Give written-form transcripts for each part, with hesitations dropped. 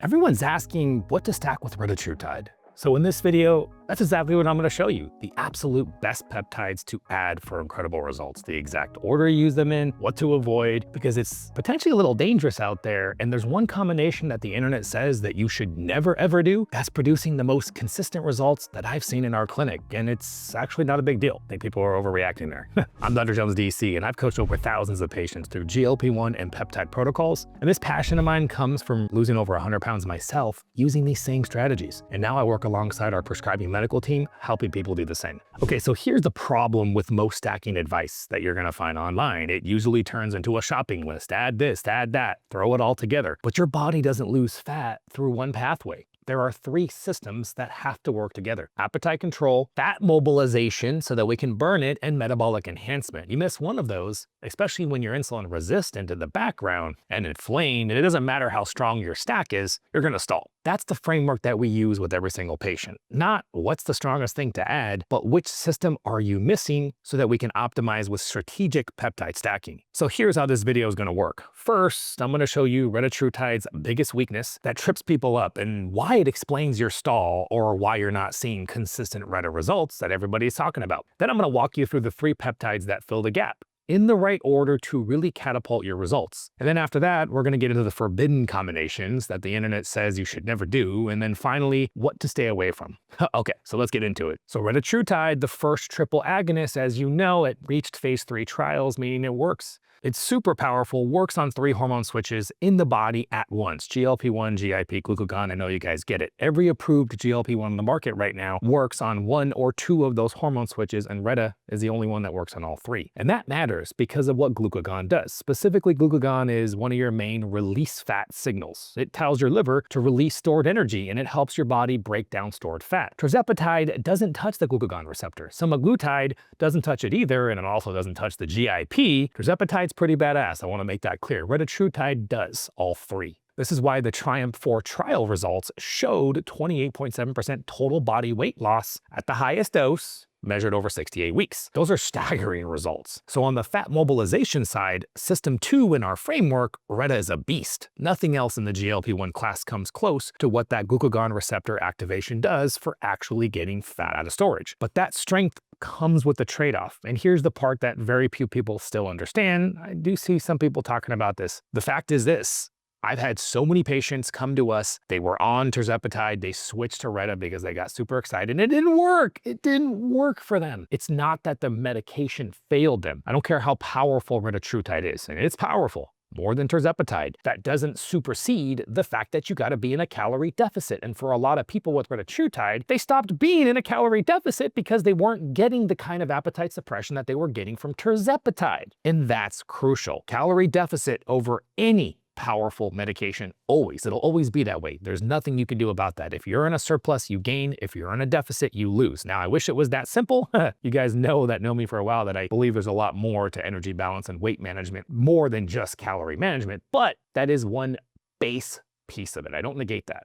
Everyone's asking what to stack with Retatrutide. So in this video, that's exactly what I'm going to show you. The absolute best peptides to add for incredible results. The exact order you use them in, what to avoid, because it's potentially a little dangerous out there. And there's one combination that the internet says that you should never ever do. That's producing the most consistent results that I've seen in our clinic. And it's actually not a big deal. I think people are overreacting there. I'm Dr. Jones, DC, and I've coached over thousands of patients through GLP-1 and peptide protocols. And this passion of mine comes from losing over 100 pounds myself using these same strategies. And now I work alongside our prescribing medical team, helping people do the same. Okay, so here's the problem with most stacking advice that you're gonna find online. It usually turns into a shopping list. Add this, add that, throw it all together. But your body doesn't lose fat through one pathway. There are three systems that have to work together: appetite control, fat mobilization so that we can burn it, and metabolic enhancement. You miss one of those, especially when you're insulin resistant in the background and inflamed, and it doesn't matter how strong your stack is, you're gonna stall. That's the framework that we use with every single patient. Not what's the strongest thing to add, but which system are you missing so that we can optimize with strategic peptide stacking. So here's how this video is gonna work. First, I'm gonna show you Retatrutide's biggest weakness that trips people up and why it explains your stall or why you're not seeing consistent Reta results that everybody's talking about. Then I'm gonna walk you through the 3 peptides that fill the gap in the right order to really catapult your results. And then after that, we're gonna get into the forbidden combinations that the internet says you should never do. And then finally, what to stay away from. Okay, so let's get into it. So Retatrutide, the first triple agonist, as you know, it reached phase 3 trials, meaning it works. It's super powerful, works on 3 hormone switches in the body at once: GLP-1, GIP, glucagon. I know you guys get it. Every approved GLP-1 on the market right now works on 1 or 2 of those hormone switches, and Reta is the only one that works on all 3. And that matters because of what glucagon does. Specifically, glucagon is one of your main release fat signals. It tells your liver to release stored energy, and it helps your body break down stored fat. Tirzepatide doesn't touch the glucagon receptor. Semaglutide doesn't touch it either, and it also doesn't touch the GIP. Tirzepatide's pretty badass. I want to make that clear. Retatrutide does all 3. This is why the TRIUMPH-4 trial results showed 28.7% total body weight loss at the highest dose, measured over 68 weeks. Those are staggering results. So on the fat mobilization side, system 2 in our framework, Reta is a beast. Nothing else in the GLP-1 class comes close to what that glucagon receptor activation does for actually getting fat out of storage. But that strength comes with the trade-off. And here's the part that very few people still understand. I do see some people talking about this. The fact is this: I've had so many patients come to us, they were on Tirzepatide, they switched to Reta because they got super excited, and it didn't work. It didn't work for them. It's not that the medication failed them. I don't care how powerful Retatrutide is, and it's powerful, more than Tirzepatide. That doesn't supersede the fact that you gotta be in a calorie deficit. And for a lot of people with Retatrutide, they stopped being in a calorie deficit because they weren't getting the kind of appetite suppression that they were getting from Tirzepatide. And that's crucial. Calorie deficit over any powerful medication, always. It'll always be that way. There's nothing you can do about that. If you're in a surplus, you gain. If you're in a deficit, you lose. Now, I wish it was that simple. You guys know me for a while that I believe there's a lot more to energy balance and weight management, more than just calorie management, but that is one base piece of it. I don't negate that.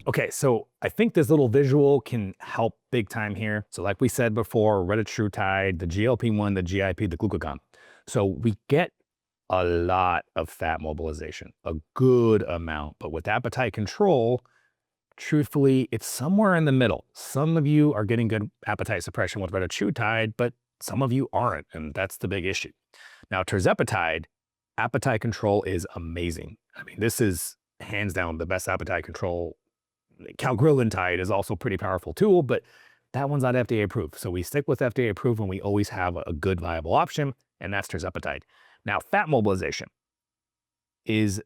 Okay, so I think this little visual can help big time here. So like we said before, Retatrutide, the GLP-1, the GIP, the glucagon. So we get a lot of fat mobilization, a good amount, but with appetite control, truthfully, it's somewhere in the middle. Some of you are getting good appetite suppression with Retatrutide, but some of you aren't, and that's the big issue. Now, Tirzepatide, appetite control is amazing. I mean, this is hands down the best appetite control. Cagrilintide is also a pretty powerful tool, but that one's not FDA approved. So we stick with FDA approved when we always have a good viable option, and that's Tirzepatide. Now, fat mobilization is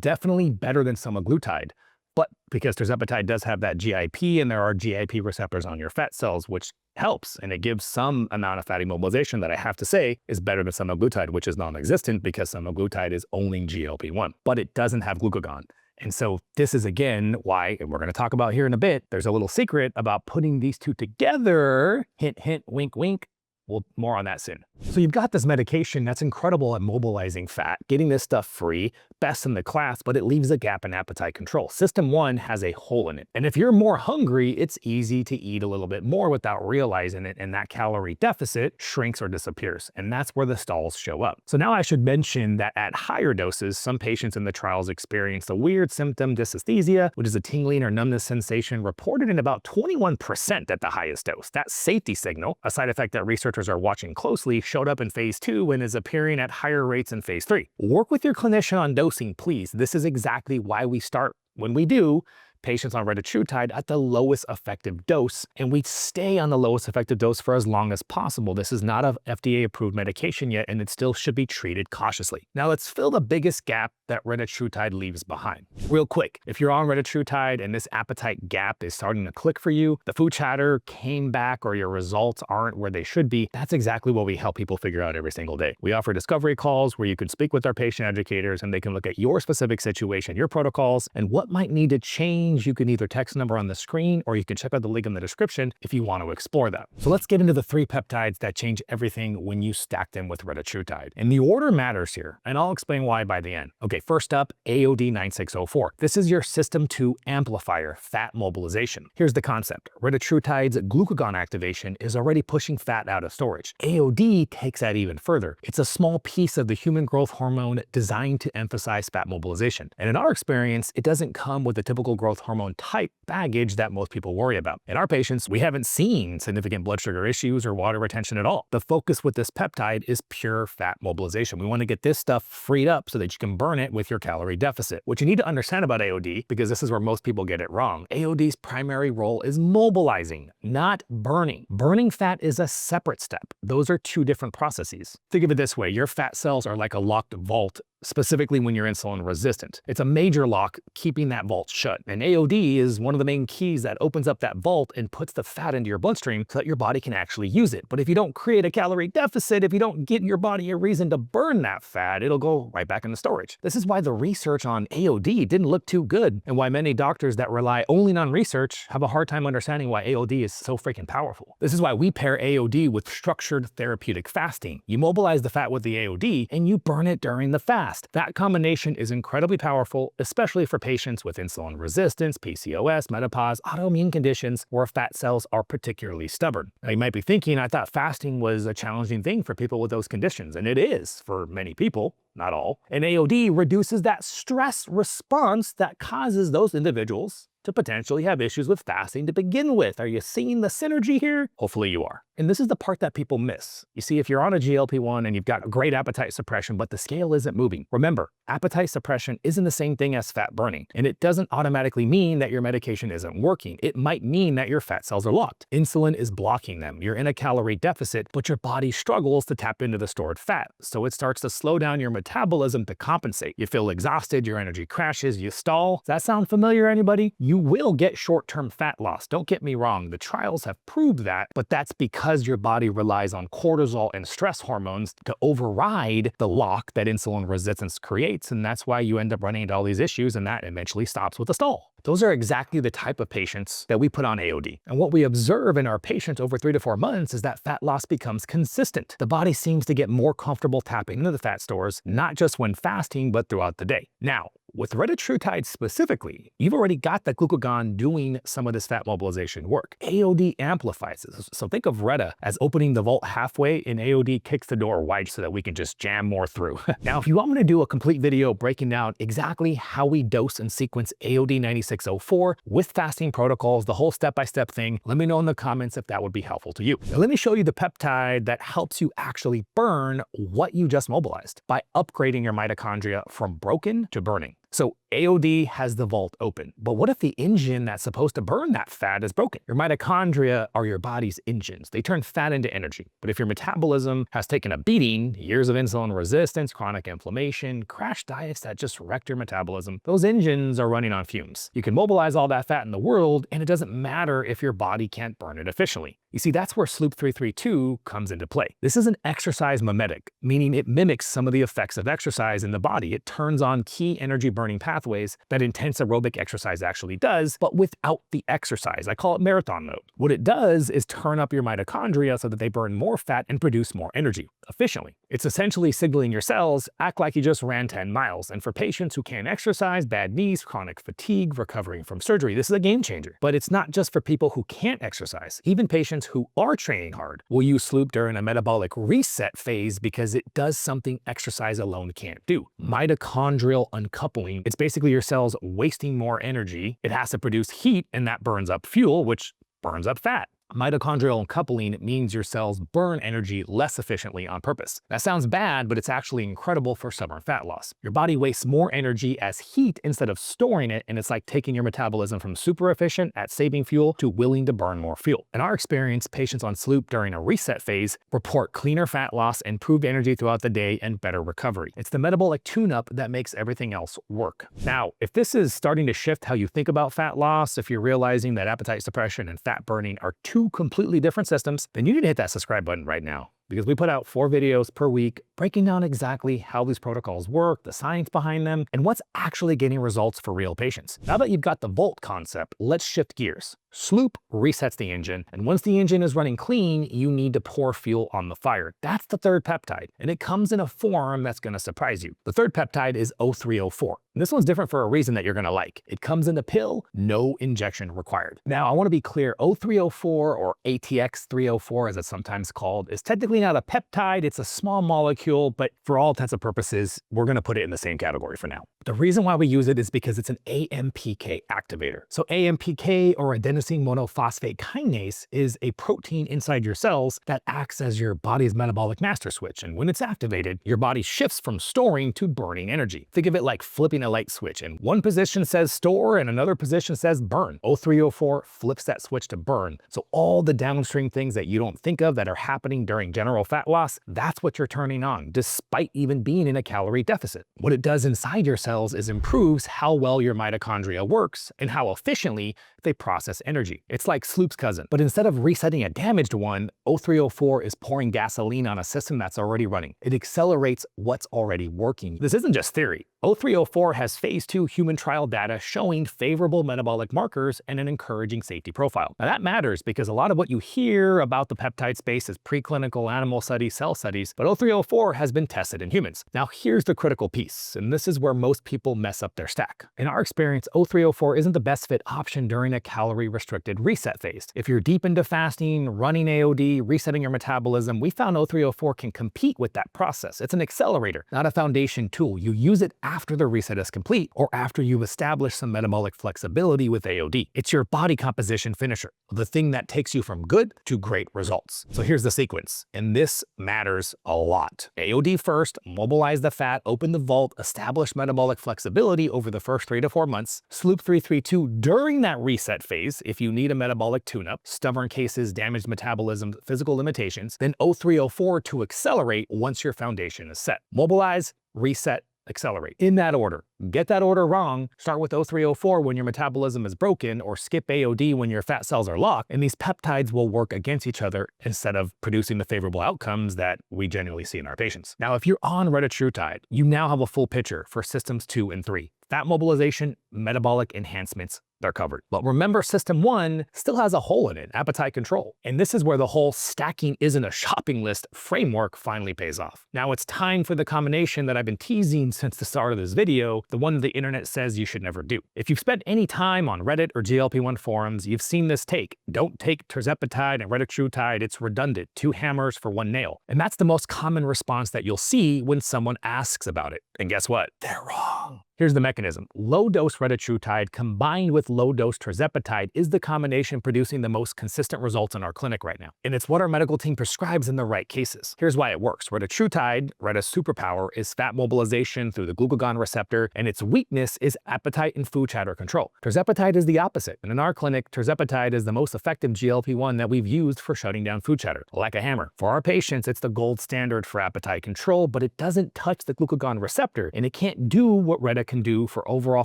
definitely better than semaglutide, but because Tirzepatide does have that GIP, and there are GIP receptors on your fat cells, which helps, and it gives some amount of fatty mobilization that I have to say is better than semaglutide, which is non-existent because semaglutide is only GLP-1, but it doesn't have glucagon. And so this is, again, why, and we're going to talk about here in a bit, there's a little secret about putting these two together, hint, hint, wink, wink, Well, more on that soon. So you've got this medication that's incredible at mobilizing fat, getting this stuff free, best in the class, but it leaves a gap in appetite control. System 1 has a hole in it. And if you're more hungry, it's easy to eat a little bit more without realizing it, and that calorie deficit shrinks or disappears. And that's where the stalls show up. So now I should mention that at higher doses, some patients in the trials experienced a weird symptom, dysesthesia, which is a tingling or numbness sensation reported in about 21% at the highest dose. That safety signal, a side effect that researchers are watching closely, showed up in phase 2 and is appearing at higher rates in phase 3. Work with your clinician on dosing, please. This is exactly why we start when we do patients on Retatrutide at the lowest effective dose, and we stay on the lowest effective dose for as long as possible. This is not an FDA-approved medication yet, and it still should be treated cautiously. Now let's fill the biggest gap that Retatrutide leaves behind. Real quick, if you're on Retatrutide and this appetite gap is starting to click for you, the food chatter came back or your results aren't where they should be, that's exactly what we help people figure out every single day. We offer discovery calls where you can speak with our patient educators and they can look at your specific situation, your protocols, and what might need to change. You can either text the number on the screen or you can check out the link in the description if you want to explore that. So let's get into the 3 peptides that change everything when you stack them with Retatrutide. And the order matters here, and I'll explain why by the end. Okay, first up, AOD 9604. This is your system 2 amplifier, fat mobilization. Here's the concept. Retatrutide's glucagon activation is already pushing fat out of storage. AOD takes that even further. It's a small piece of the human growth hormone designed to emphasize fat mobilization. And in our experience, it doesn't come with the typical growth hormone type baggage that most people worry about. In our patients, we haven't seen significant blood sugar issues or water retention at all. The focus with this peptide is pure fat mobilization. We want to get this stuff freed up so that you can burn it with your calorie deficit. What you need to understand about AOD, because this is where most people get it wrong, AOD's primary role is mobilizing, not burning. Burning fat is a separate step. Those are 2 different processes. Think of it this way, your fat cells are like a locked vault, specifically when you're insulin resistant. It's a major lock keeping that vault shut. And AOD is one of the main keys that opens up that vault and puts the fat into your bloodstream so that your body can actually use it. But if you don't create a calorie deficit, if you don't give your body a reason to burn that fat, it'll go right back into storage. This is why the research on AOD didn't look too good, and why many doctors that rely only on research have a hard time understanding why AOD is so freaking powerful. This is why we pair AOD with structured therapeutic fasting. You mobilize the fat with the AOD and you burn it during the fast. That combination is incredibly powerful, especially for patients with insulin resistance, PCOS, menopause, autoimmune conditions, where fat cells are particularly stubborn. Now you might be thinking, I thought fasting was a challenging thing for people with those conditions, and it is for many people. Not all. And AOD reduces that stress response that causes those individuals to potentially have issues with fasting to begin with. Are you seeing the synergy here? Hopefully you are. And this is the part that people miss. You see, if you're on a GLP-1 and you've got great appetite suppression, but the scale isn't moving, remember, appetite suppression isn't the same thing as fat burning. And it doesn't automatically mean that your medication isn't working. It might mean that your fat cells are locked. Insulin is blocking them. You're in a calorie deficit, but your body struggles to tap into the stored fat. So it starts to slow down your metabolism to compensate. You feel exhausted, your energy crashes, you stall. Does that sound familiar, anybody? You will get short-term fat loss. Don't get me wrong. The trials have proved that, but that's because your body relies on cortisol and stress hormones to override the lock that insulin resistance creates, and that's why you end up running into all these issues, and that eventually stops with a stall. Those are exactly the type of patients that we put on AOD. And what we observe in our patients over 3 to 4 months is that fat loss becomes consistent. The body seems to get more comfortable tapping into the fat stores, not just when fasting, but throughout the day. Now, with Retatrutide specifically, you've already got the glucagon doing some of this fat mobilization work. AOD amplifies this. So think of Reta as opening the vault halfway, and AOD kicks the door wide so that we can just jam more through. Now, if you want me to do a complete video breaking down exactly how we dose and sequence AOD 9604 with fasting protocols, the whole step-by-step thing, let me know in the comments if that would be helpful to you. Now, let me show you the peptide that helps you actually burn what you just mobilized by upgrading your mitochondria from broken to burning. So AOD has the vault open, but what if the engine that's supposed to burn that fat is broken? Your mitochondria are your body's engines. They turn fat into energy. But if your metabolism has taken a beating, years of insulin resistance, chronic inflammation, crash diets that just wrecked your metabolism, those engines are running on fumes. You can mobilize all that fat in the world, and it doesn't matter if your body can't burn it efficiently. You see, that's where Sloop 332 comes into play. This is an exercise mimetic, meaning it mimics some of the effects of exercise in the body. It turns on key energy burning pathways that intense aerobic exercise actually does, but without the exercise. I call it marathon mode. What it does is turn up your mitochondria so that they burn more fat and produce more energy efficiently. It's essentially signaling your cells, act like you just ran 10 miles. And for patients who can't exercise, bad knees, chronic fatigue, recovering from surgery, this is a game changer. But it's not just for people who can't exercise. Even patients who are training hard will use Sloop during a metabolic reset phase because it does something exercise alone can't do. Mitochondrial uncoupling. It's basically your cells wasting more energy. It has to produce heat, and that burns up fuel, which burns up fat. Mitochondrial uncoupling means your cells burn energy less efficiently on purpose. That sounds bad, but it's actually incredible for stubborn fat loss. Your body wastes more energy as heat instead of storing it, and it's like taking your metabolism from super efficient at saving fuel to willing to burn more fuel. In our experience, patients on Sloop during a reset phase report cleaner fat loss, improved energy throughout the day, and better recovery. It's the metabolic tune-up that makes everything else work. Now, if this is starting to shift how you think about fat loss, if you're realizing that appetite suppression and fat burning are two completely different systems, then you need to hit that subscribe button right now, because we put out 4 videos per week breaking down exactly how these protocols work, the science behind them, and what's actually getting results for real patients. Now that you've got the Volt concept, let's shift gears. Sloop resets the engine, and once the engine is running clean, you need to pour fuel on the fire. That's the third peptide, and it comes in a form that's going to surprise you. The third peptide is O304. And this one's different for a reason that you're going to like. It comes in a pill, no injection required. Now, I want to be clear, O304, or ATX304 as it's sometimes called, is technically not a peptide. It's a small molecule, but for all intents and purposes, we're going to put it in the same category for now. The reason why we use it is because it's an AMPK activator. So AMPK, or adenosine monophosphate kinase, is a protein inside your cells that acts as your body's metabolic master switch. And when it's activated, your body shifts from storing to burning energy. Think of it like flipping a light switch. And one position says store and another position says burn. O304 flips that switch to burn. So all the downstream things that you don't think of that are happening during general fat loss, that's what you're turning on, despite even being in a calorie deficit. What it does inside your cells is improves how well your mitochondria works and how efficiently they process energy. It's like Sloop's cousin, but instead of resetting a damaged one, O304 is pouring gasoline on a system that's already running. It accelerates what's already working. This isn't just theory. O304 has phase 2 human trial data showing favorable metabolic markers and an encouraging safety profile. Now that matters because a lot of what you hear about the peptide space is preclinical animal studies, cell studies, but O304 has been tested in humans. Now here's the critical piece, and this is where most people mess up their stack. In our experience, O304 isn't the best fit option during a calorie-restricted reset phase. If you're deep into fasting, running AOD, resetting your metabolism, we found O304 can compete with that process. It's an accelerator, not a foundation tool. You use it after the reset is complete or after you've established some metabolic flexibility with AOD. It's your body composition finisher, the thing that takes you from good to great results. So here's the sequence, and this matters a lot. AOD first, mobilize the fat, open the vault, establish metabolic flexibility over the first 3 to 4 months. Sloop 332 during that reset phase, if you need a metabolic tune-up, stubborn cases, damaged metabolism, physical limitations, then O304 to accelerate once your foundation is set. Mobilize, reset, accelerate. In that order. Get that order wrong, start with O304 when your metabolism is broken, or skip AOD when your fat cells are locked, and these peptides will work against each other instead of producing the favorable outcomes that we generally see in our patients. Now, if you're on Retatrutide, you now have a full picture for systems 2 and 3. Fat mobilization, metabolic enhancements, they're covered. But remember, system 1 still has a hole in it, appetite control. And this is where the whole stacking isn't a shopping list framework finally pays off. Now it's time for the combination that I've been teasing since the start of this video, the one the internet says you should never do. If you've spent any time on Reddit or GLP-1 forums, you've seen this take. Don't take Tirzepatide and Retatrutide, it's redundant, 2 hammers for 1 nail. And that's the most common response that you'll see when someone asks about it. And guess what? They're wrong. Here's the mechanism. Low-dose Retatrutide combined with low-dose Tirzepatide is the combination producing the most consistent results in our clinic right now. And it's what our medical team prescribes in the right cases. Here's why it works. Retatrutide, Reta's superpower, is fat mobilization through the glucagon receptor, and its weakness is appetite and food chatter control. Tirzepatide is the opposite. And in our clinic, Tirzepatide is the most effective GLP-1 that we've used for shutting down food chatter, like a hammer. For our patients, it's the gold standard for appetite control, but it doesn't touch the glucagon receptor, and it can't do what Reta can do for overall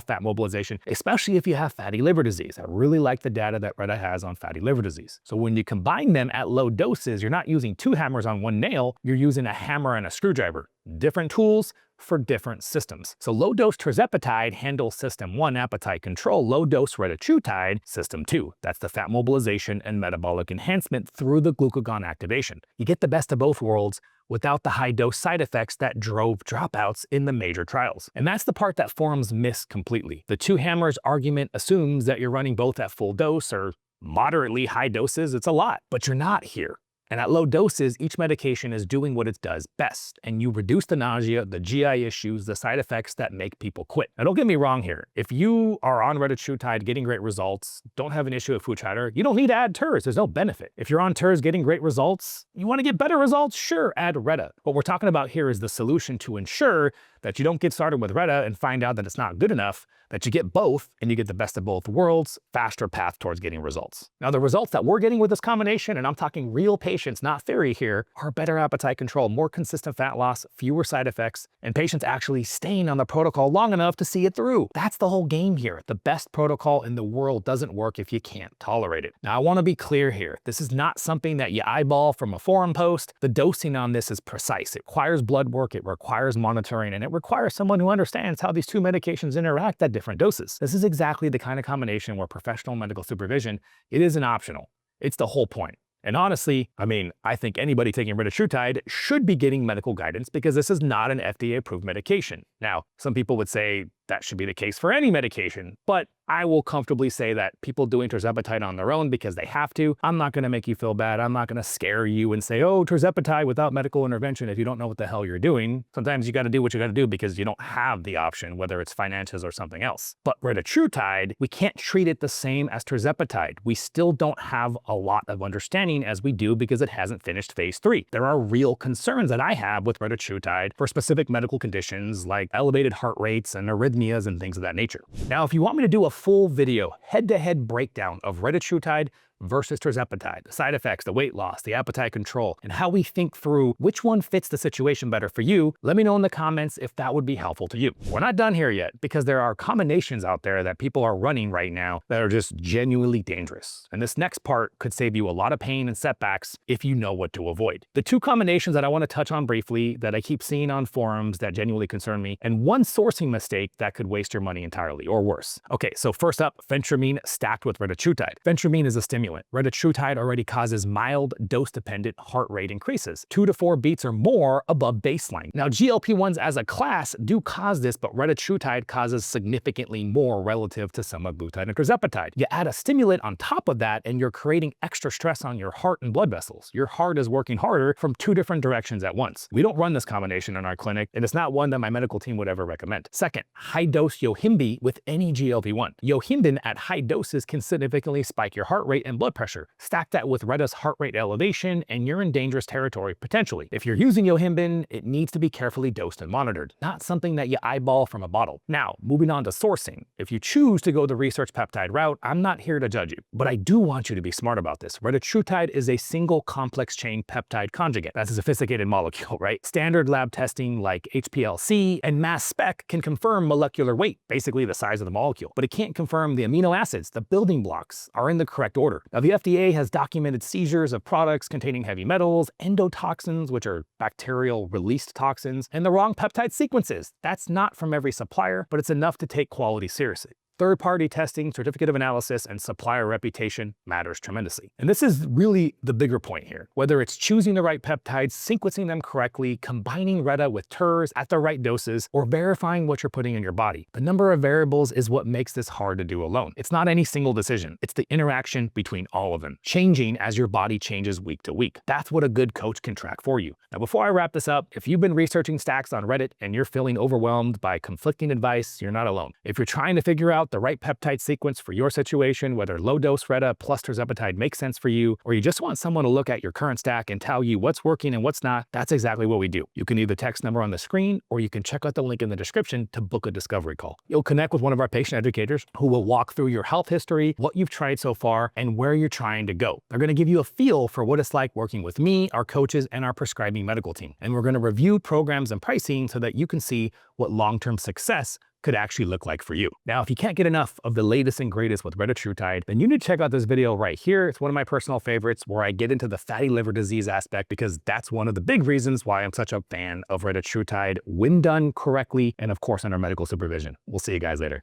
fat mobilization, especially if you have fatty fatty liver disease. I really like the data that Reta has on fatty liver disease. So when you combine them at low doses, you're not using 2 hammers on 1 nail, you're using a hammer and a screwdriver. Different tools for different systems. So low-dose Tirzepatide handles system 1 appetite control, low-dose Retatrutide system 2. That's the fat mobilization and metabolic enhancement through the glucagon activation. You get the best of both worlds without the high-dose side effects that drove dropouts in the major trials. And that's the part that forums miss completely. The 2 hammers argument assumes that you're running both at full dose or moderately high doses. It's a lot, but you're not here. And at low doses, each medication is doing what it does best, and you reduce the nausea, the GI issues, the side effects that make people quit. Now, don't get me wrong here. If you are on Retatrutide getting great results, don't have an issue with food chatter, you don't need to add Terz. There's no benefit. If you're on Terz getting great results, you want to get better results? Sure, add Reta. What we're talking about here is the solution to ensure that you don't get started with Reta and find out that it's not good enough, that you get both and you get the best of both worlds, faster path towards getting results. Now, the results that we're getting with this combination, and I'm talking real patients, not theory here, are better appetite control, more consistent fat loss, fewer side effects, and patients actually staying on the protocol long enough to see it through. That's the whole game here. The best protocol in the world doesn't work if you can't tolerate it. Now, I want to be clear here. This is not something that you eyeball from a forum post. The dosing on this is precise. It requires blood work, it requires monitoring, and it requires someone who understands how these 2 medications interact at different doses. This is exactly the kind of combination where professional medical supervision, it isn't optional. It's the whole point. And honestly, I think anybody taking Retatrutide should be getting medical guidance because this is not an FDA-approved medication. Now, some people would say that should be the case for any medication, but I will comfortably say that people doing Tirzepatide on their own because they have to, I'm not gonna make you feel bad. I'm not gonna scare you and say, oh, Tirzepatide without medical intervention if you don't know what the hell you're doing. Sometimes you gotta do what you gotta do because you don't have the option, whether it's finances or something else. But Retatrutide, we can't treat it the same as Tirzepatide. We still don't have a lot of understanding as we do because it hasn't finished phase 3. There are real concerns that I have with Retatrutide for specific medical conditions like elevated heart rates and arrhythmias and things of that nature. Now, if you want me to do a full video head-to-head breakdown of Retatrutide versus Tirzepatide, the side effects, the weight loss, the appetite control, and how we think through which one fits the situation better for you, let me know in the comments if that would be helpful to you. We're not done here yet because there are combinations out there that people are running right now that are just genuinely dangerous. And this next part could save you a lot of pain and setbacks if you know what to avoid. The 2 combinations that I want to touch on briefly that I keep seeing on forums that genuinely concern me, and one sourcing mistake that could waste your money entirely or worse. Okay, so first up, phentermine stacked with Retatrutide. Phentermine is a stimulant. Retatrutide already causes mild dose-dependent heart rate increases, 2 to 4 beats or more above baseline. Now, GLP-1s as a class do cause this, but Retatrutide causes significantly more relative to semaglutide and Tirzepatide. You add a stimulant on top of that, and you're creating extra stress on your heart and blood vessels. Your heart is working harder from 2 different directions at once. We don't run this combination in our clinic, and it's not one that my medical team would ever recommend. Second, high-dose Yohimbe with any GLP-1. Yohimbine at high doses can significantly spike your heart rate and blood pressure. Stack that with Reta's heart rate elevation, and you're in dangerous territory potentially. If you're using Yohimbine, it needs to be carefully dosed and monitored, not something that you eyeball from a bottle. Now, moving on to sourcing. If you choose to go the research peptide route, I'm not here to judge you, but I do want you to be smart about this. Retatrutide is a single complex chain peptide conjugate. That's a sophisticated molecule, right? Standard lab testing like HPLC and mass spec can confirm molecular weight, basically the size of the molecule, but it can't confirm the amino acids, the building blocks, are in the correct order. Now, the FDA has documented seizures of products containing heavy metals, endotoxins, which are bacterial released toxins, and the wrong peptide sequences. That's not from every supplier, but it's enough to take quality seriously. Third-party testing, certificate of analysis, and supplier reputation matters tremendously. And this is really the bigger point here. Whether it's choosing the right peptides, sequencing them correctly, combining Reta with Terz at the right doses, or verifying what you're putting in your body, the number of variables is what makes this hard to do alone. It's not any single decision. It's the interaction between all of them, changing as your body changes week to week. That's what a good coach can track for you. Now, before I wrap this up, if you've been researching stacks on Reddit and you're feeling overwhelmed by conflicting advice, you're not alone. If you're trying to figure out the right peptide sequence for your situation, whether low-dose Reta plus Tirzepatide makes sense for you, or you just want someone to look at your current stack and tell you what's working and what's not, that's exactly what we do. You can either text number on the screen, or you can check out the link in the description to book a discovery call. You'll connect with one of our patient educators who will walk through your health history, what you've tried so far, and where you're trying to go. They're going to give you a feel for what it's like working with me, our coaches, and our prescribing medical team. And we're going to review programs and pricing so that you can see what long-term success could actually look like for you. Now, if you can't get enough of the latest and greatest with Retatrutide, then you need to check out this video right here. It's one of my personal favorites where I get into the fatty liver disease aspect, because that's one of the big reasons why I'm such a fan of Retatrutide when done correctly and of course under medical supervision. We'll see you guys later.